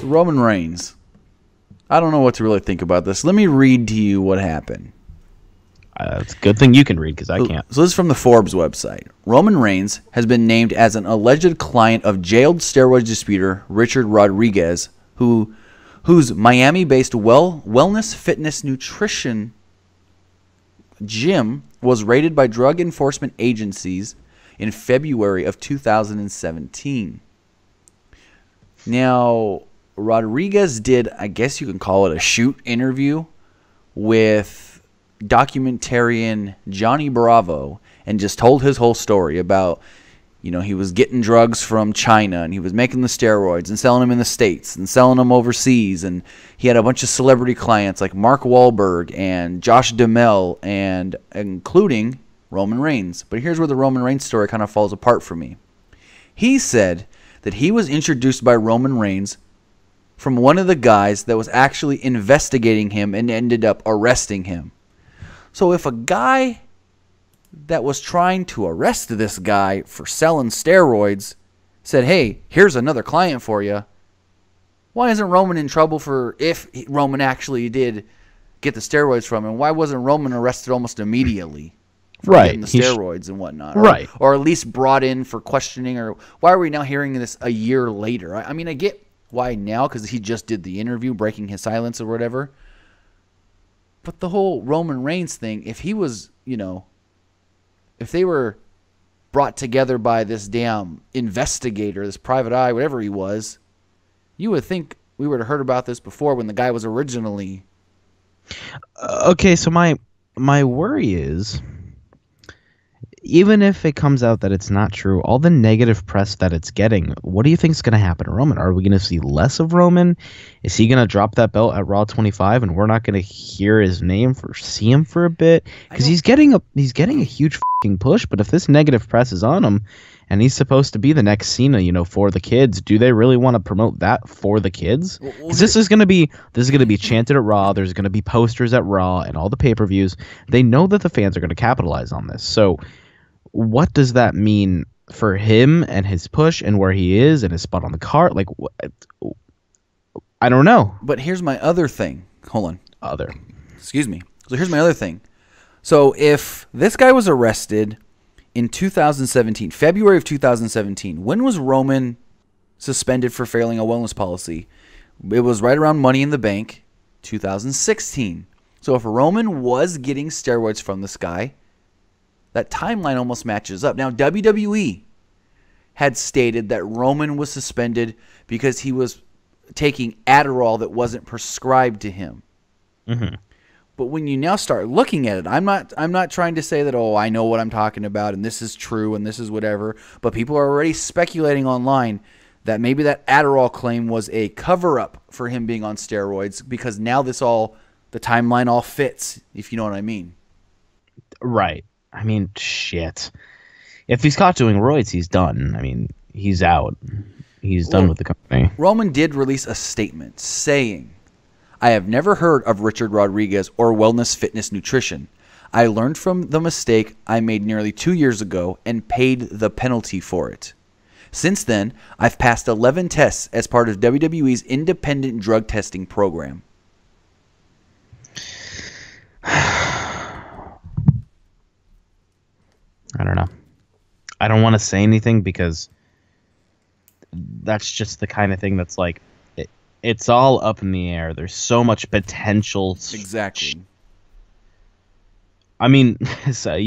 Roman Reigns. I don't know what to really think about this. Let me read to you what happened. It's a good thing you can read because I can't. So this is from the Forbes website. Roman Reigns has been named as an alleged client of jailed steroid disputer Richard Rodriguez, whose Miami-based wellness, fitness, nutrition gym was raided by drug enforcement agencies in February of 2017. Now, Rodriguez did, I guess you can call it a shoot interview with documentarian Johnny Bravo and just told his whole story about, he was getting drugs from China and he was making the steroids and selling them in the States and selling them overseas. And he had a bunch of celebrity clients like Mark Wahlberg and Josh Duhamel and including Roman Reigns. But here's where the Roman Reigns story kind of falls apart for me. He said that he was introduced by Roman Reigns from one of the guys that was actually investigating him and ended up arresting him. So if a guy that was trying to arrest this guy for selling steroids said, hey, here's another client for you, why isn't Roman in trouble for if Roman actually did get the steroids from him? Why wasn't Roman arrested almost immediately for getting the steroids and whatnot? Or at least brought in for questioning? Or why are we now hearing this a year later? I mean, I get why now because he just did the interview, breaking his silence or whatever. But the whole Roman Reigns thing, if he was, if they were brought together by this damn investigator, this private eye, whatever he was, you would think we would have heard about this before when the guy was originally. Okay, so my worry is, even if it comes out that it's not true, all the negative press that it's getting, what do you think is going to happen to Roman? Are we going to see less of Roman? Is he going to drop that belt at Raw 25 and we're not going to hear his name see him for a bit? Because he's getting a huge fucking push. But if this negative press is on him and he's supposed to be the next Cena, for the kids, do they really want to promote that for the kids? Because this is going to be chanted at Raw. There's going to be posters at Raw and all the pay-per-views. They know that the fans are going to capitalize on this. So what does that mean for him and his push and where he is and his spot on the card? Like, I don't know. But here's my other thing. Hold on. Excuse me. So here's my other thing. So if this guy was arrested in 2017, February of 2017, when was Roman suspended for failing a wellness policy? It was right around Money in the Bank, 2016. So if Roman was getting steroids from this guy, that timeline almost matches up. Now, WWE had stated that Roman was suspended because he was taking Adderall that wasn't prescribed to him. Mm-hmm. But when you now start looking at it, I'm not trying to say that, oh, I know what I'm talking about and this is true and this is whatever. But people are already speculating online that maybe that Adderall claim was a cover-up for him being on steroids because now the timeline all fits, if you know what I mean. Right. I mean, shit. If he's caught doing roids, he's done. I mean, he's out. He's done with the company. Roman did release a statement saying, I have never heard of Richard Rodriguez or Wellness Fitness Nutrition. I learned from the mistake I made nearly 2 years ago and paid the penalty for it. Since then, I've passed 11 tests as part of WWE's independent drug testing program. I don't know. I don't want to say anything because that's just the kind of thing that's like, it's all up in the air. There's so much potential. Exactly. I mean, so,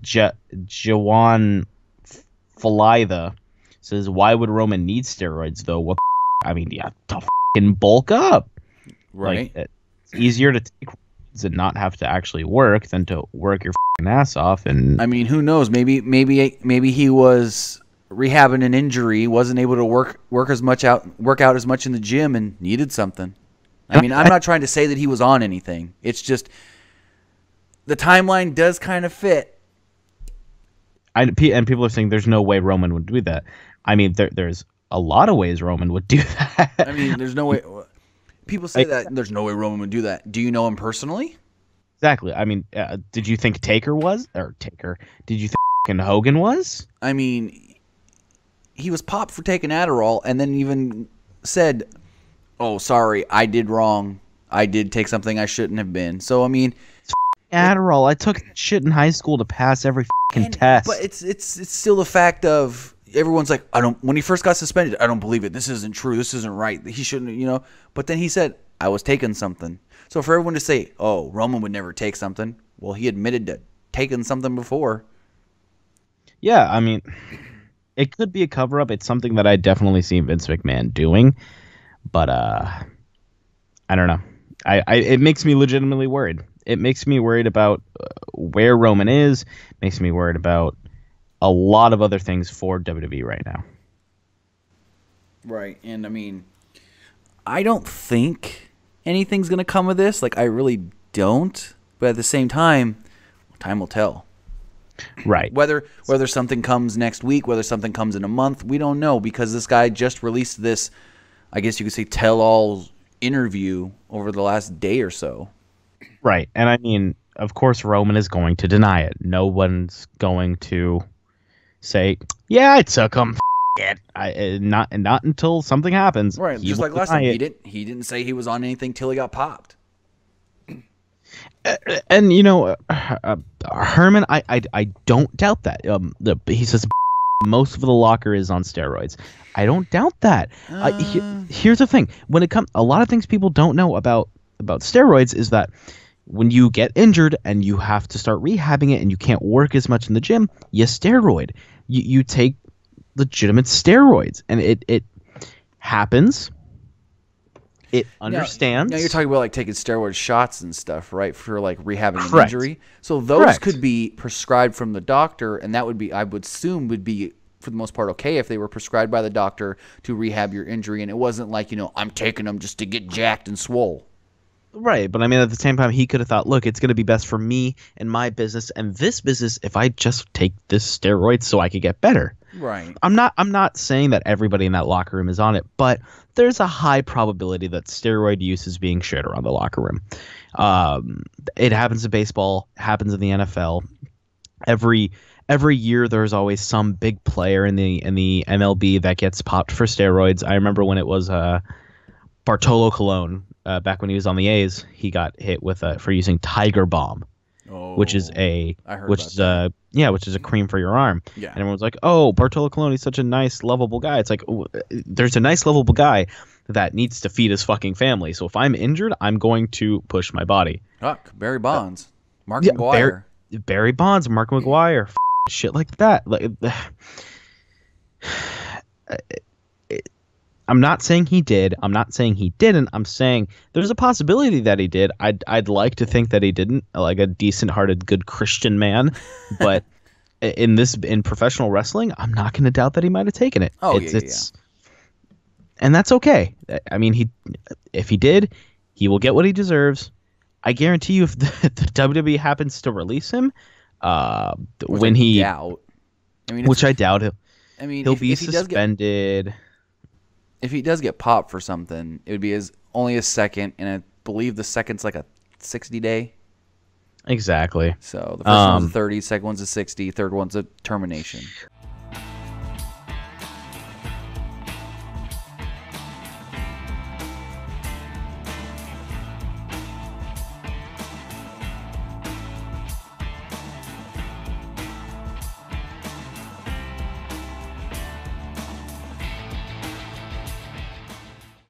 Jawan Falaitha says, why would Roman need steroids, though? What I mean, yeah, to f***ing bulk up. Right. Like, it's easier to take and not have to actually work than to work your ass off. And I mean, who knows? Maybe he was rehabbing an injury, wasn't able to work out as much in the gym, and needed something. I mean, I'm not trying to say that he was on anything. It's just the timeline does kind of fit. And people are saying there's no way Roman would do that. I mean, there's a lot of ways Roman would do that. I mean, there's no way. People say that there's no way Roman would do that. Do you know him personally? Exactly. I mean, did you think Taker was? Or Taker? Did you think Hogan was? I mean, he was popped for taking Adderall and then even said, oh, sorry, I did wrong. I did take something I shouldn't have been. So, I mean, Adderall. I took shit in high school to pass every fucking test. but it's still the fact of everyone's like, I don't. When he first got suspended, I don't believe it. This isn't true. This isn't right. He shouldn't, you know. But then he said, I was taking something. So for everyone to say, oh, Roman would never take something, well, he admitted to taking something before. Yeah, I mean, it could be a cover up. It's something that I definitely see Vince McMahon doing, but I don't know. It makes me legitimately worried. It makes me worried about where Roman is. Makes me worried about a lot of other things for WWE right now. Right, and I mean, I don't think anything's gonna come of this. Like, I really don't. But at the same time, time will tell. Right. Whether something comes next week, whether something comes in a month, we don't know, because this guy just released this, I guess you could say, tell-all interview over the last day or so. Right. And I mean, of course, Roman is going to deny it. No one's going to say, yeah, I took him. Not until something happens. Right. Just like last time, he didn't say he was on anything till he got popped. And you know, Herman, I don't doubt that. He says most of the locker is on steroids. I don't doubt that. Here's the thing: when it comes, a lot of things people don't know about steroids is that when you get injured and you have to start rehabbing it and you can't work as much in the gym, you steroid. You take legitimate steroids, and it happens. It understands. Now you're talking about like taking steroid shots and stuff, right? For like rehabbing an Correct. injury. So those Correct. could be prescribed from the doctor, and that would be, I would assume, would be for the most part okay if they were prescribed by the doctor to rehab your injury, and it wasn't like, you know, I'm taking them just to get jacked and swole. Right, but I mean, at the same time, he could have thought, look, it's going to be best for me and my business and this business if I just take this steroid so I could get better. Right. I'm not saying that everybody in that locker room is on it, but there's a high probability that steroid use is being shared around the locker room. It happens in baseball, happens in the NFL. Every year, there's always some big player in the MLB that gets popped for steroids. I remember when it was Bartolo Colon. Back when he was on the A's, he got hit with for using Tiger Balm, which is a cream for your arm. Yeah. And everyone's like, "Oh, Bartolo Colon, he's such a nice, lovable guy." It's like, there's a nice, lovable guy that needs to feed his fucking family. So if I'm injured, I'm going to push my body. Fuck, Barry Bonds, Mark McGwire. Barry Bonds, Mark McGwire, shit like that. Like, I'm not saying he did. I'm not saying he didn't. I'm saying there's a possibility that he did. I'd like to think that he didn't, like a decent-hearted, good Christian man. But in professional wrestling, I'm not going to doubt that he might have taken it. And that's okay. I mean, if he did, he will get what he deserves. I guarantee you, if the WWE happens to release him, I doubt. I mean, which I doubt, he'll be if suspended. If he does get popped for something, it would be only a second, and I believe the second's like a 60-day. Exactly. So the first one's a 30, second one's a 60, third one's a termination.